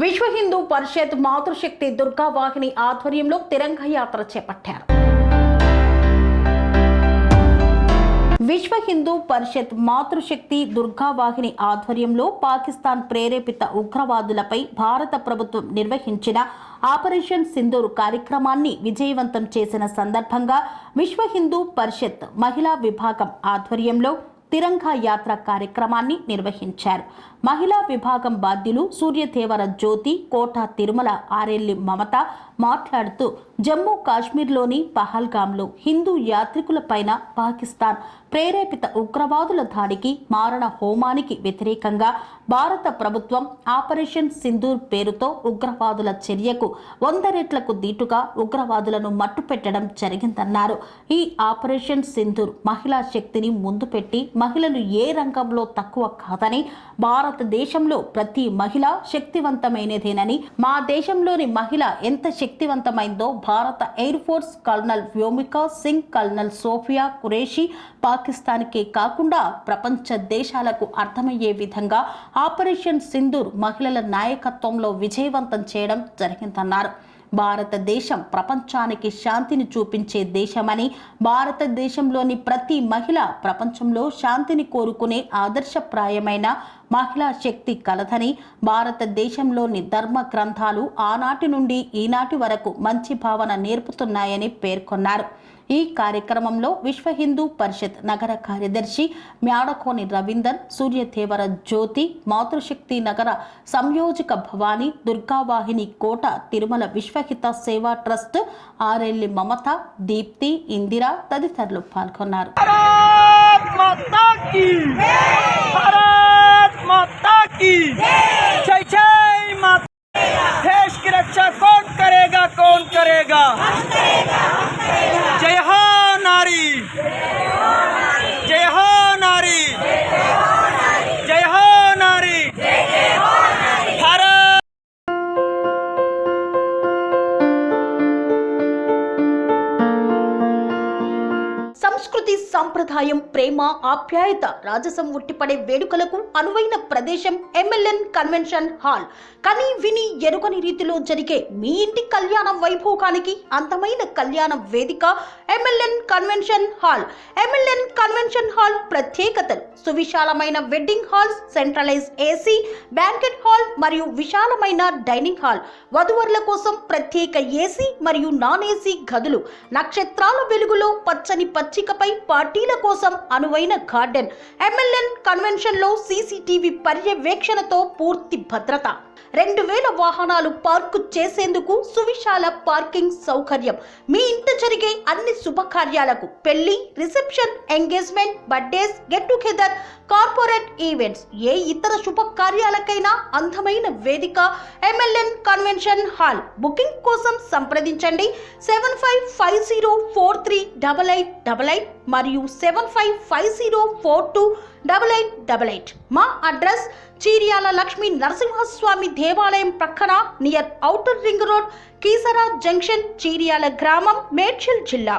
విశ్వ హిందూ పరిషత్ మాతృశక్తి దుర్గా వాహిని ఆధ్వర్యంలో తిరంగ యాత్ర చేపట్టారు. విశ్వ హిందూ పరిషత్ మాతృశక్తి దుర్గా వాహిని ఆధ్వర్యంలో పాకిస్తాన్ ప్రేరేపిత ఉగ్రవాదులపై భారత ప్రభుత్వం నిర్వహించిన ఆపరేషన్ సింధూర్ కార్యక్రమాన్ని విజయవంతం చేసిన సందర్భంగా విశ్వ హిందూ పరిషత్ మహిళా విభాగం ఆధ్వర్యంలో తిరంగా యాత్ర కార్యక్రమాన్ని నిర్వహించారు. మహిళా విభాగం బాధ్యులు సూర్యదేవర జ్యోతి, కోట తిరుమల ఆరెల్లి మమత మాట్లాడుతూ జమ్మూ కాశ్మీర్లోని పహల్గాంలో హిందూ యాత్రికులపైన పాకిస్తాన్ ప్రేరేపిత ఉగ్రవాదుల దాడికి, మారణ హోమానికి వ్యతిరేకంగా భారత ప్రభుత్వం ఆపరేషన్ సింధూర్ పేరుతో ఉగ్రవాదుల చర్యకు 100 రెట్లకు దీటుగా ఉగ్రవాదులను మట్టుపెట్టడం జరిగిందన్నారు. ఈ ఆపరేషన్ సింధూర్ మహిళా శక్తిని ముందు పెట్టి మహిళలు ఏ రంగంలో తక్కువ కాదని, భారతదేశంలో ప్రతి మహిళ శక్తివంతమైనదేనని, మా దేశంలోని మహిళ ఎంత శక్తివంతమైందో భారత air force colonel Vyomika Singh, colonel Sofia Qureshi పాకిస్తాన్కే కాకుండా ప్రపంచ దేశాలకు అర్థమయ్యే విధంగా ఆపరేషన్ సింధూర్ మహిళల నాయకత్వంలో విజయవంతం చేయడం జరిగిందన్నారు. భారతదేశం ప్రపంచానికి శాంతిని చూపించే దేశమని, భారతదేశంలోని ప్రతి మహిళ ప్రపంచంలో శాంతిని కోరుకునే ఆదర్శప్రాయమైన మహిళా శక్తి కలదని, భారతదేశంలోని ధర్మ గ్రంథాలు ఆనాటి నుండి ఈనాటి వరకు మంచి భావన నేర్పుతున్నాయని పేర్కొన్నారు. ఈ కార్యక్రమంలో విశ్వ హిందూ పరిషత్ నగర కార్యదర్శి మ్యాడకోని రవీందర్, సూర్యదేవర జ్యోతి, మాతృశక్తి నగర సంయోజక భవానీ, దుర్గావాహిని కోట తిరుమల విశ్వహిత సేవా ట్రస్ట్ ఆరెల్లి మమత, దీప్తి, ఇందిరా తదితరులు పాల్గొన్నారు. देश की रक्षा कौन करेगा, कौन करेगा? जय हो नारी, जय हो नारी, जय हो नारी, भारत। సంస్కృతి, సంప్రదాయం, ప్రేమ, ఆప్యాయత, రాజసం ఉట్టిపడే వేడుకలకు అనువైన ప్రదేశం ఎంఎల్ఎన్ కన్వెన్షన్ హాల్. కని విని ఎరుగని రీతిలో జరిగే మీ ఇంటి కళ్యాణ వైభోగానికి అందమైన కళ్యాణ వేదిక MLN convention hall. MLN convention hall ప్రత్యేకతలు: సువిశాలమైన wedding halls, centralise AC banquet hall మరియు విశాలమైన డైనింగ్ హాల్, వధువరుల కోసం ప్రత్యేక ఏసీ మరియు నాన్ ఏసీ గదులు, నక్షత్రాల వెలుగులో పచ్చని పచ్చికపై పార్టీల కోసం అనువైన గార్డెన్. ఎంఎల్ఎన్ కన్వెన్షన్ లో సీసీటీవీ పర్యవేక్షణతో పూర్తి భద్రత, 2000 వాహనాలు పార్కు చేసేందుకు సువిశాల పార్కింగ్ సౌకర్యం. మీ ఇంట జరిగే అన్ని శుభకార్యాలకు, పెళ్లి, reception, engagement, birthdays, get together, corporate events, ఏ ఇతర శుభకార్యాలకైనా అందమైన వేదిక ఎంఎల్ఎన్ కన్వెన్షన్ హాల్. బుకింగ్ కోసం సంప్రదించండి 7550438888 మరియు 7550428888. మా అడ్రస్ చీర్యాల లక్ష్మీ నరసింహస్వామి దేవాలయం ప్రక్కన, near outer ring road, Keesara junction, Cheeryal గ్రామం, మేడ్చల్ జిల్లా.